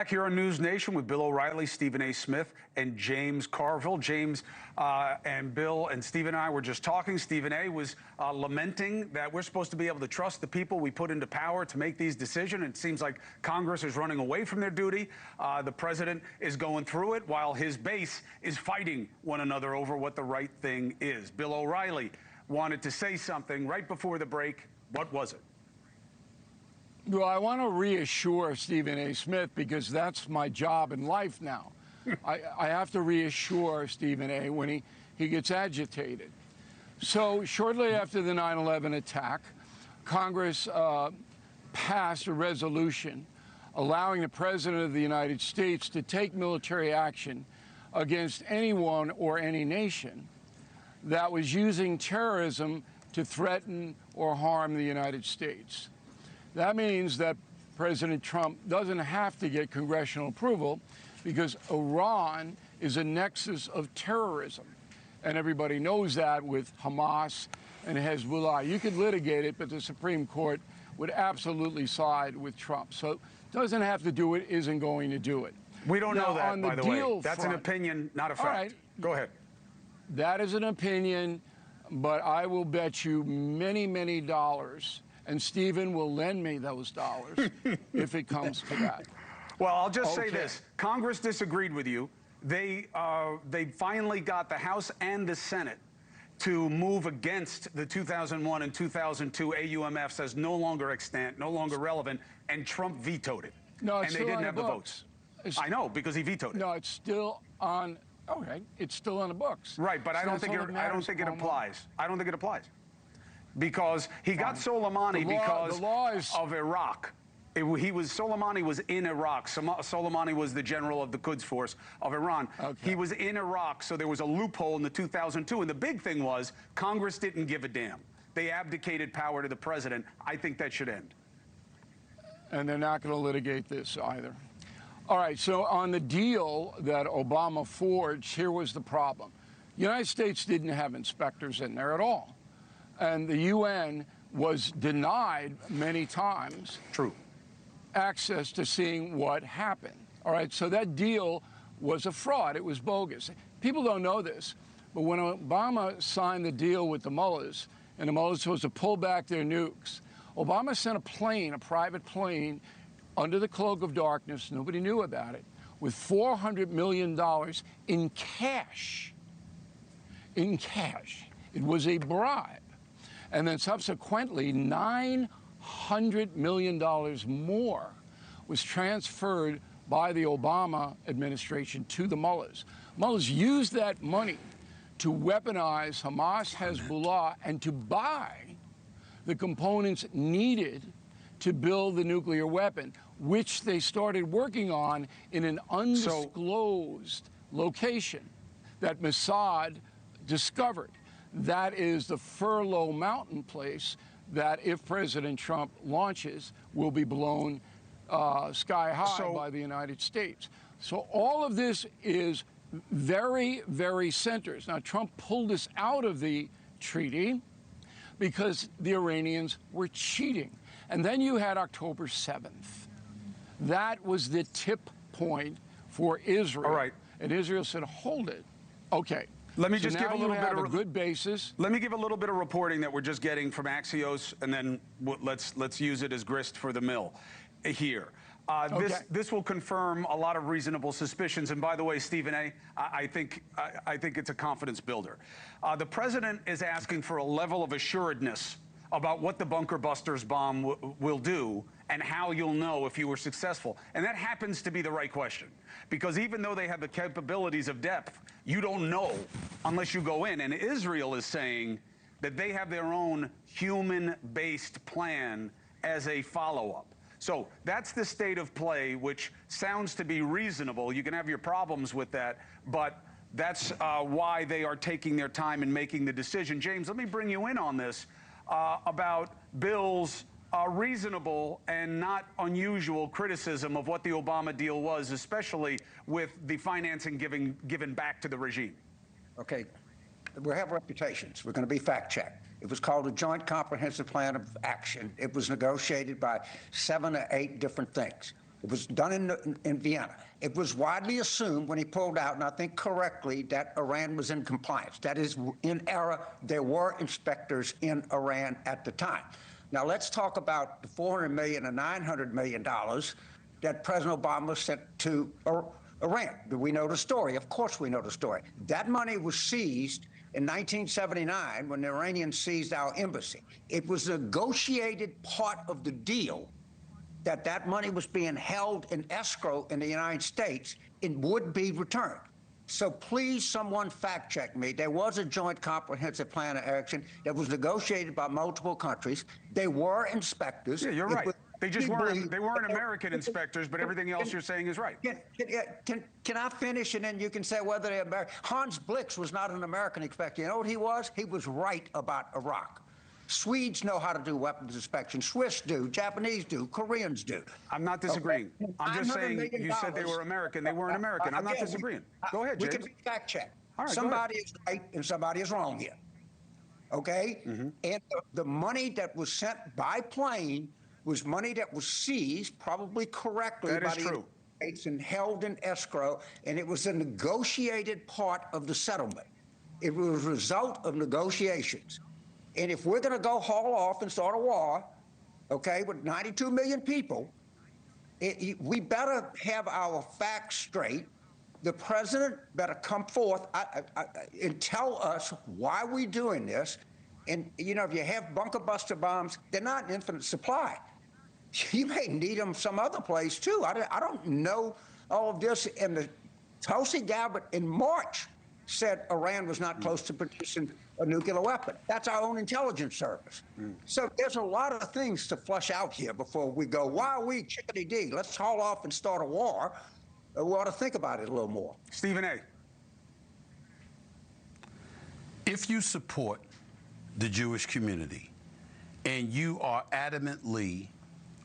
Back here on News Nation with Bill O'Reilly, Stephen A. Smith, and James Carville. James and Bill and Stephen and I were just talking. Stephen A. was lamenting that we're supposed to be able to trust the people we put into power to make these decisions. It seems like Congress is running away from their duty. The president is going through it while his base is fighting one another over what the right thing is. Bill O'Reilly wanted to say something right before the break. What was it? Well, I want to reassure Stephen A. Smith, because that's my job in life now. I have to reassure Stephen A. when he gets agitated. So shortly after the 9/11 attack, Congress passed a resolution allowing the President of the United States to take military action against anyone or any nation that was using terrorism to threaten or harm the United States. That means that President Trump doesn't have to get congressional approval, because Iran is a nexus of terrorism. And everybody knows that with Hamas and Hezbollah. You could litigate it, but the Supreme Court would absolutely side with Trump. So doesn't have to do it, isn't going to do it. We don't know that, by the way. That's an front, opinion, not a fact. All right, go ahead. That is an opinion, but I will bet you many, many dollars, and Stephen will lend me those dollars if it comes to that. Well, I'll just say this. Congress disagreed with you. They finally got the House and the Senate to move against the 2001 and 2002 AUMFs as no longer extant, no longer relevant, and Trump vetoed it. No, it's and they didn't have the votes. I know, because he vetoed it. No, it's still on. Okay, it's still on the books. Right, but I don't think it applies. I don't think it applies. Because he got Soleimani because of Iraq. Soleimani was in Iraq. Soleimani was the general of the Quds Force of Iran. Okay. He was in Iraq, so there was a loophole in the 2002. And the big thing was Congress didn't give a damn. They abdicated power to the president. I think that should end. And they're not going to litigate this either. All right, so on the deal that Obama forged, here was the problem. The United States didn't have inspectors in there at all. And the UN was denied many times access to seeing what happened. All right, so that deal was a fraud. It was bogus. People don't know this, but when Obama signed the deal with the mullahs, and the mullahs were supposed to pull back their nukes, Obama sent a plane, a private plane, under the cloak of darkness, nobody knew about it, with $400 million in cash. In cash. It was a bribe. And then subsequently, $900 million more was transferred by the Obama administration to the mullahs. Mullahs used that money to weaponize Hamas, Hezbollah, and to buy the components needed to build the nuclear weapon, which they started working on in an undisclosed location that Mossad discovered. That is the Furlough Mountain place that, if President Trump launches, will be blown sky high by the United States. So all of this is very, very centers. Now, Trump pulled us out of the treaty because the Iranians were cheating. And then you had October 7th. That was the tip point for Israel. All right. And Israel said, hold it. Okay. Let me just give a little bit of a good basis. Let me give a little bit of reporting that we're just getting from Axios, and then let's use it as grist for the mill here. This will confirm a lot of reasonable suspicions. And by the way, Stephen A., I think it's a confidence builder. The president is asking for a level of assuredness about what the bunker busters bomb will do and how you'll know if you were successful. And that happens to be the right question, because even though they have the capabilities of depth, you don't know unless you go in. And Israel is saying that they have their own human-based plan as a follow-up. So that's the state of play, which sounds to be reasonable. You can have your problems with that, but that's why they are taking their time and making the decision. James, let me bring you in on this about Bill's reasonable and not unusual criticism of what the Obama deal was, especially with the financing given back to the regime. Okay, we have reputations. We're going to be fact-checked. It was called a Joint Comprehensive Plan of Action. It was negotiated by 7 or 8 different things. It was done in Vienna. It was widely assumed when he pulled out, and I think correctly, that Iran was in compliance. That is in error. There were inspectors in Iran at the time. Now let's talk about the $400 million and $900 million that President Obama sent to Iran. Do we know the story? Of course we know the story. That money was seized in 1979 when the Iranians seized our embassy. It was a negotiated part of the deal that money was being held in escrow in the United States and would be returned. So please, someone fact check me. There was a joint comprehensive plan of action that was negotiated by multiple countries. They were inspectors. Yeah, you're right. They just weren't. They weren't American inspectors, but everything else you're saying is right. Can I finish, and then you can say whether they're American? Hans Blix was not an American inspector. You know what he was? He was right about Iraq. Swedes know how to do weapons inspection. Swiss do. Japanese do. Koreans do. I'm not disagreeing. Okay. I'm just saying you said they were American. They weren't American. I'm not disagreeing. Go ahead, James. We can fact check. All right, somebody is right and somebody is wrong here. Okay? And the money that was sent by plane was money that was seized, probably correctly, by the United States and held in escrow, and it was a negotiated part of the settlement. It was a result of negotiations. And if we're going to go haul off and start a war, okay, with 92 million people, we better have our facts straight. The president better come forth and tell us why we're doing this. And, you know, if you have bunker buster bombs, they're not in infinite supply. You may need them some other place, too. I don't know all of this. And the Tulsi Gabbard in March said Iran was not close to producing a nuclear weapon. That's our own intelligence service. So there's a lot of things to flush out here before we go, why are we chickadee-dee? Let's haul off and start a war. We ought to think about it a little more. Stephen A. If you support the Jewish community and you are adamantly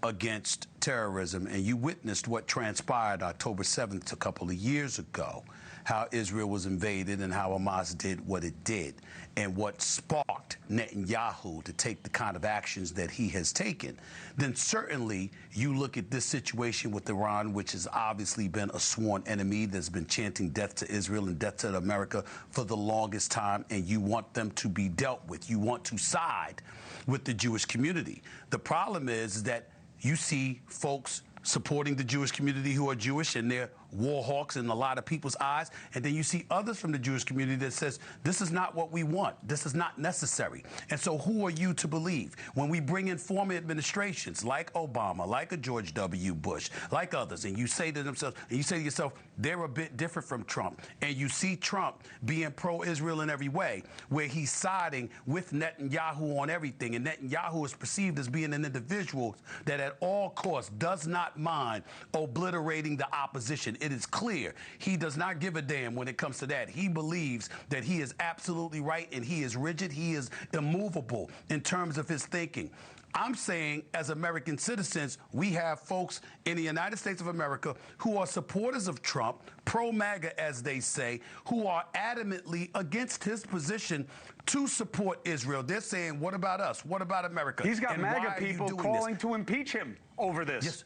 against terrorism, and you witnessed what transpired October 7th a couple of years ago, how Israel was invaded and how Hamas did what it did, and what sparked Netanyahu to take the kind of actions that he has taken, then certainly you look at this situation with Iran, which has obviously been a sworn enemy that's been chanting death to Israel and death to America for the longest time, and you want them to be dealt with. You want to side with the Jewish community. The problem is that you see folks supporting the Jewish community who are Jewish, and they're war hawks in a lot of people's eyes. And then you see others from the Jewish community that says, this is not what we want. This is not necessary. And so who are you to believe? When we bring in former administrations like Obama, like a George W. Bush, like others, and you say to themselves, and you say to yourself, they're a bit different from Trump. And you see Trump being pro-Israel in every way, where he's siding with Netanyahu on everything. And Netanyahu is perceived as being an individual that at all costs does not mind obliterating the opposition. It is clear he does not give a damn when it comes to that. He believes that he is absolutely right, and he is rigid. He is immovable in terms of his thinking. I'm saying, as American citizens, we have folks in the United States of America who are supporters of Trump, pro-MAGA, as they say, who are adamantly against his position to support Israel. They're saying, what about us? What about America? He's got MAGA people calling to impeach him over this. Yes.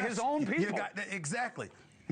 His own people. Exactly.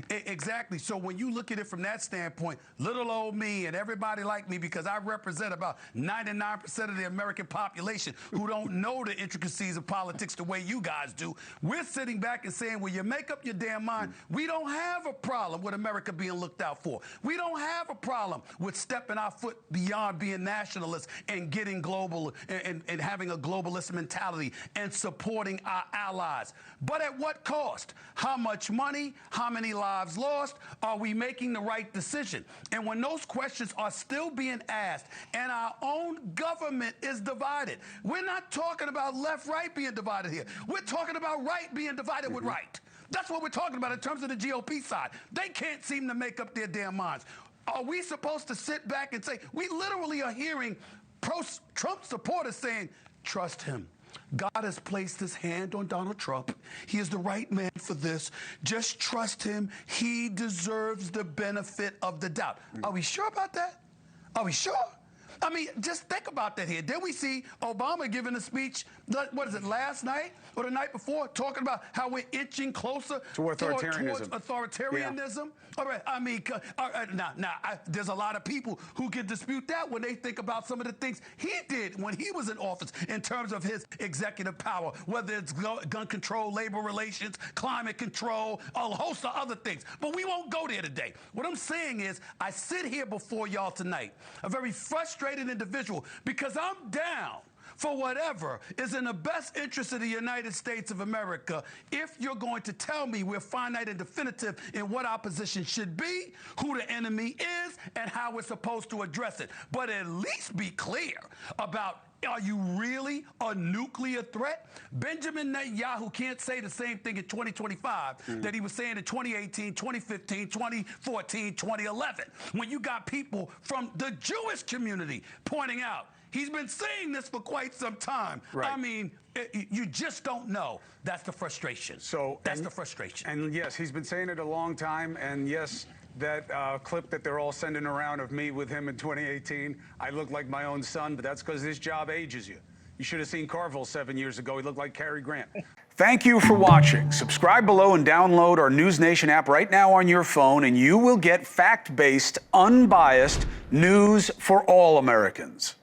Exactly. So when you look at it from that standpoint, little old me and everybody like me, because I represent about 99% of the American population who don't know the intricacies of politics the way you guys do, we're sitting back and saying, well, you make up your damn mind. We don't have a problem with America being looked out for. We don't have a problem with stepping our foot beyond being nationalists and getting global and having a globalist mentality and supporting our allies. But at what cost? How much money? How many lives lost? Are we making the right decision? And when those questions are still being asked and our own government is divided, we're not talking about left-right being divided here. We're talking about right being divided with right. That's what we're talking about in terms of the GOP side. They can't seem to make up their damn minds. Are we supposed to sit back and say, we literally are hearing pro-Trump supporters saying, trust him. God has placed his hand on Donald Trump. He is the right man for this. Just trust him. He deserves the benefit of the doubt. Are we sure about that? Are we sure? I mean, just think about that here. Then we see Obama giving a speech, what is it, last night or the night before, talking about how we're inching closer to authoritarianism. towards authoritarianism. Yeah. All right, I mean, there's a lot of people who can dispute that when they think about some of the things he did when he was in office in terms of his executive power, whether it's gun control, labor relations, climate control, a host of other things. But we won't go there today. What I'm saying is, I sit here before y'all tonight, a very frustrated individual, because I'm down for whatever is in the best interest of the United States of America. If you're going to tell me we're finite and definitive in what our position should be, who the enemy is, and how we're supposed to address it. But at least be clear about, are you really a nuclear threat? Benjamin Netanyahu can't say the same thing in 2025 that he was saying in 2018, 2015, 2014, 2011, when you got people from the Jewish community pointing out, he's been saying this for quite some time. Right. I mean, you just don't know. That's the frustration. That's the frustration. And yes, he's been saying it a long time. And yes, that clip that they're all sending around of me with him in 2018, I look like my own son, but that's because this job ages you. You should have seen Carville 7 years ago. He looked like Cary Grant. Thank you for watching. Subscribe below and download our NewsNation app right now on your phone, and you will get fact-based, unbiased news for all Americans.